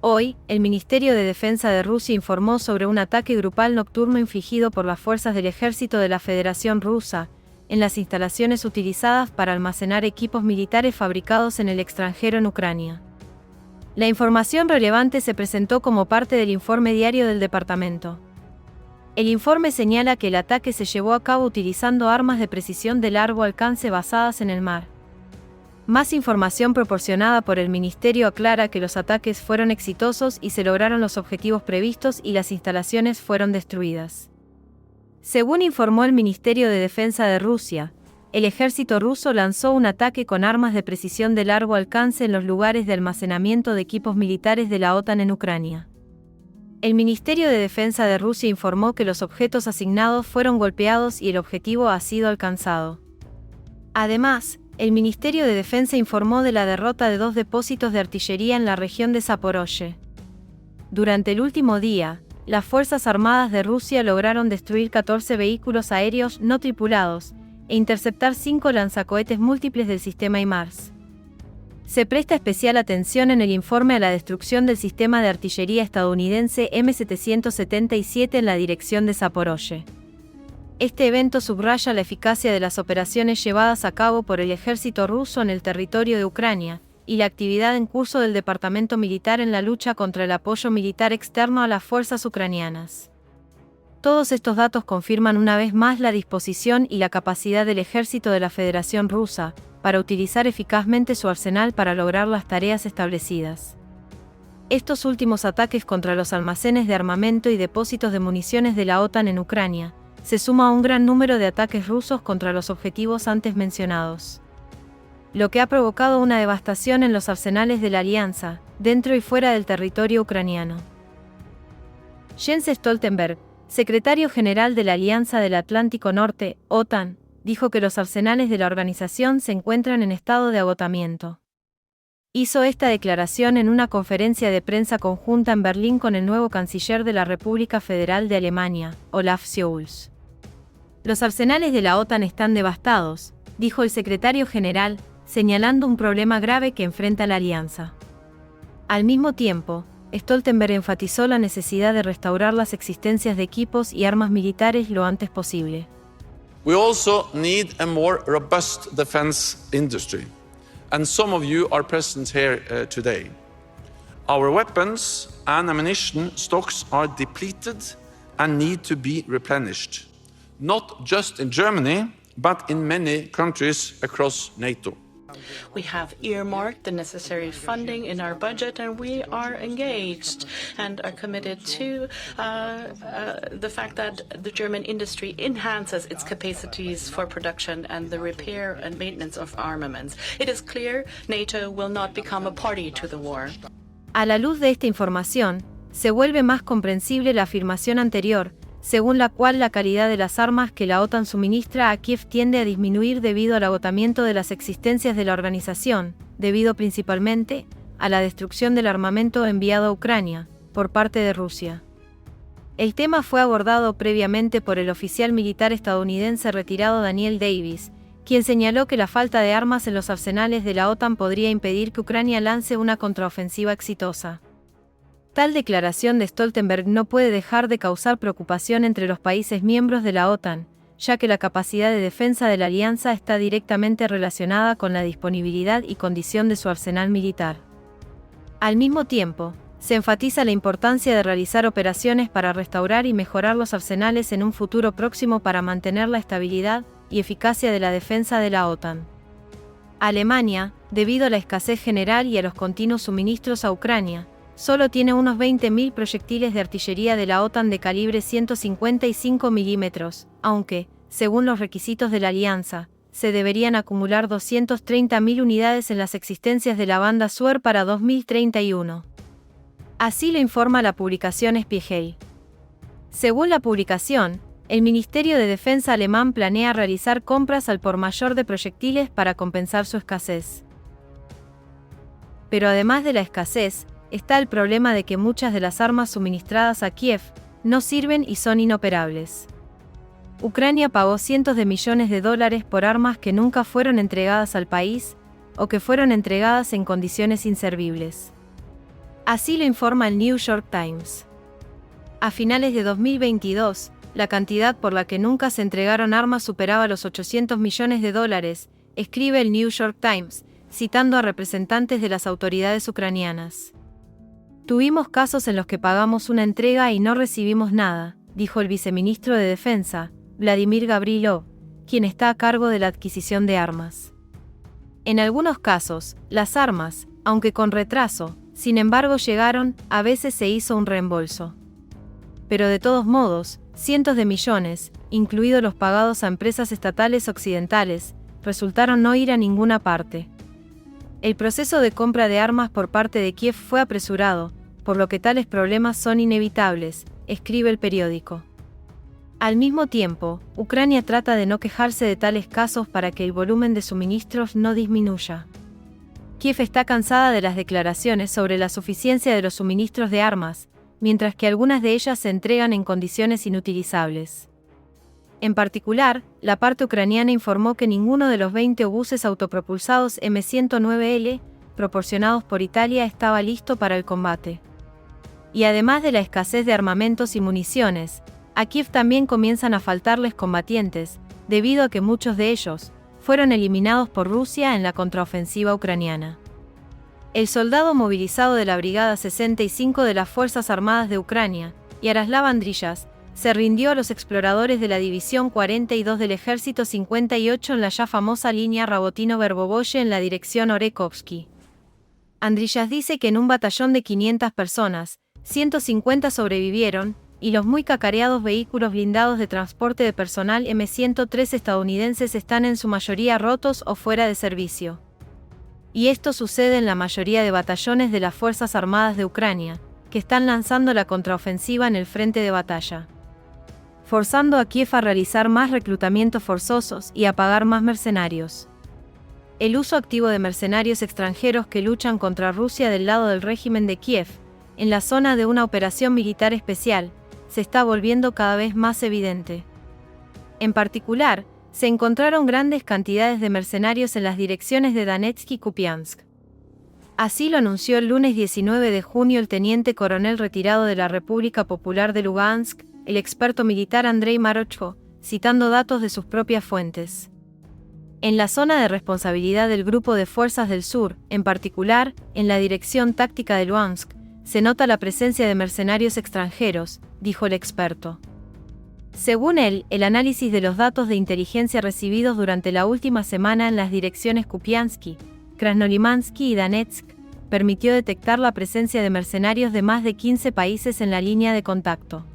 Hoy, el Ministerio de Defensa de Rusia informó sobre un ataque grupal nocturno infligido por las fuerzas del Ejército de la Federación Rusa, en las instalaciones utilizadas para almacenar equipos militares fabricados en el extranjero en Ucrania. La información relevante se presentó como parte del informe diario del departamento. El informe señala que el ataque se llevó a cabo utilizando armas de precisión de largo alcance basadas en el mar. Más información proporcionada por el ministerio aclara que los ataques fueron exitosos y se lograron los objetivos previstos y las instalaciones fueron destruidas. Según informó el Ministerio de Defensa de Rusia, el ejército ruso lanzó un ataque con armas de precisión de largo alcance en los lugares de almacenamiento de equipos militares de la OTAN en Ucrania. El Ministerio de Defensa de Rusia informó que los objetos asignados fueron golpeados y el objetivo ha sido alcanzado. Además, el Ministerio de Defensa informó de la derrota de 2 depósitos de artillería en la región de Zaporozhye. Durante el último día, las Fuerzas Armadas de Rusia lograron destruir 14 vehículos aéreos no tripulados e interceptar 5 lanzacohetes múltiples del sistema HIMARS. Se presta especial atención en el informe a la destrucción del sistema de artillería estadounidense M777 en la dirección de Zaporozhye. Este evento subraya la eficacia de las operaciones llevadas a cabo por el ejército ruso en el territorio de Ucrania, y la actividad en curso del departamento militar en la lucha contra el apoyo militar externo a las fuerzas ucranianas. Todos estos datos confirman una vez más la disposición y la capacidad del ejército de la Federación Rusa para utilizar eficazmente su arsenal para lograr las tareas establecidas. Estos últimos ataques contra los almacenes de armamento y depósitos de municiones de la OTAN en Ucrania se suma a un gran número de ataques rusos contra los objetivos antes mencionados, lo que ha provocado una devastación en los arsenales de la alianza, dentro y fuera del territorio ucraniano. Jens Stoltenberg, secretario general de la Alianza del Atlántico Norte, OTAN, dijo que los arsenales de la organización se encuentran en estado de agotamiento. Hizo esta declaración en una conferencia de prensa conjunta en Berlín con el nuevo canciller de la República Federal de Alemania, Olaf Scholz. Los arsenales de la OTAN están devastados, dijo el secretario general, señalando un problema grave que enfrenta la alianza. Al mismo tiempo, Stoltenberg enfatizó la necesidad de restaurar las existencias de equipos y armas militares lo antes posible. We also need a more robust defense industry, and some of you are present here today. Our weapons and ammunition stocks are depleted and need to be replenished, not just in Germany, but in many countries across NATO. We have earmarked the necessary funding in our budget, and we are engaged and are committed to the fact that the German industry enhances its capacities for production and the repair and maintenance of armaments. It is clear NATO will not become a party to the war. A la luz de esta información, se vuelve más comprensible la afirmación anterior, según la cual la calidad de las armas que la OTAN suministra a Kiev tiende a disminuir debido al agotamiento de las existencias de la organización, debido principalmente a la destrucción del armamento enviado a Ucrania por parte de Rusia. El tema fue abordado previamente por el oficial militar estadounidense retirado Daniel Davis, quien señaló que la falta de armas en los arsenales de la OTAN podría impedir que Ucrania lance una contraofensiva exitosa. Tal declaración de Stoltenberg no puede dejar de causar preocupación entre los países miembros de la OTAN, ya que la capacidad de defensa de la alianza está directamente relacionada con la disponibilidad y condición de su arsenal militar. Al mismo tiempo, se enfatiza la importancia de realizar operaciones para restaurar y mejorar los arsenales en un futuro próximo para mantener la estabilidad y eficacia de la defensa de la OTAN. Alemania, debido a la escasez general y a los continuos suministros a Ucrania, solo tiene unos 20.000 proyectiles de artillería de la OTAN de calibre 155 milímetros, aunque, según los requisitos de la alianza, se deberían acumular 230.000 unidades en las existencias de la banda Sur para 2031. Así lo informa la publicación Spiegel. Según la publicación, el Ministerio de Defensa alemán planea realizar compras al por mayor de proyectiles para compensar su escasez. Pero además de la escasez, está el problema de que muchas de las armas suministradas a Kiev no sirven y son inoperables. Ucrania pagó cientos de millones de dólares por armas que nunca fueron entregadas al país, o que fueron entregadas en condiciones inservibles. Así lo informa el New York Times. A finales de 2022, la cantidad por la que nunca se entregaron armas superaba los $800 millones, escribe el New York Times, citando a representantes de las autoridades ucranianas. Tuvimos casos en los que pagamos una entrega y no recibimos nada, dijo el viceministro de Defensa, Vladimir Gavrilov, quien está a cargo de la adquisición de armas. En algunos casos, las armas, aunque con retraso, sin embargo llegaron, a veces se hizo un reembolso. Pero de todos modos, cientos de millones, incluidos los pagados a empresas estatales occidentales, resultaron no ir a ninguna parte. El proceso de compra de armas por parte de Kiev fue apresurado, por lo que tales problemas son inevitables, escribe el periódico. Al mismo tiempo, Ucrania trata de no quejarse de tales casos para que el volumen de suministros no disminuya. Kiev está cansada de las declaraciones sobre la suficiencia de los suministros de armas, mientras que algunas de ellas se entregan en condiciones inutilizables. En particular, la parte ucraniana informó que ninguno de los 20 obuses autopropulsados M109L, proporcionados por Italia, estaba listo para el combate. Y además de la escasez de armamentos y municiones, a Kiev también comienzan a faltarles combatientes, debido a que muchos de ellos fueron eliminados por Rusia en la contraofensiva ucraniana. El soldado movilizado de la Brigada 65 de las Fuerzas Armadas de Ucrania, Yaroslav Andriyas, se rindió a los exploradores de la División 42 del Ejército 58 en la ya famosa línea Rabotino-Verbovoye en la dirección Orekovsky. Andriyas dice que en un batallón de 500 personas, 150 sobrevivieron, y los muy cacareados vehículos blindados de transporte de personal M103 estadounidenses están en su mayoría rotos o fuera de servicio. Y esto sucede en la mayoría de batallones de las Fuerzas Armadas de Ucrania, que están lanzando la contraofensiva en el frente de batalla, forzando a Kiev a realizar más reclutamientos forzosos y a pagar más mercenarios. El uso activo de mercenarios extranjeros que luchan contra Rusia del lado del régimen de Kiev, en la zona de una operación militar especial, se está volviendo cada vez más evidente. En particular, se encontraron grandes cantidades de mercenarios en las direcciones de Donetsk y Kupiansk. Así lo anunció el lunes 19 de junio el teniente coronel retirado de la República Popular de Lugansk, el experto militar Andrei Marochko, citando datos de sus propias fuentes. En la zona de responsabilidad del Grupo de Fuerzas del Sur, en particular, en la Dirección Táctica de Luhansk, se nota la presencia de mercenarios extranjeros, dijo el experto. Según él, el análisis de los datos de inteligencia recibidos durante la última semana en las direcciones Kupiansky, Krasnolimansky y Donetsk, permitió detectar la presencia de mercenarios de más de 15 países en la línea de contacto.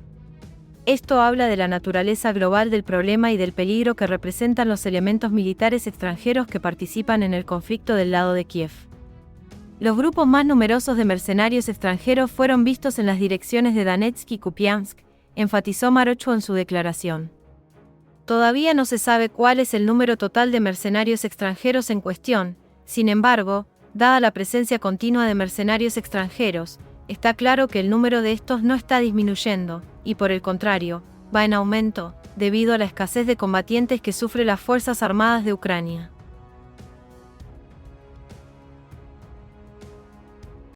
Esto habla de la naturaleza global del problema y del peligro que representan los elementos militares extranjeros que participan en el conflicto del lado de Kiev. Los grupos más numerosos de mercenarios extranjeros fueron vistos en las direcciones de Donetsk y Kupiansk, enfatizó Marochko en su declaración. Todavía no se sabe cuál es el número total de mercenarios extranjeros en cuestión, sin embargo, dada la presencia continua de mercenarios extranjeros, está claro que el número de estos no está disminuyendo, y por el contrario, va en aumento, debido a la escasez de combatientes que sufren las Fuerzas Armadas de Ucrania.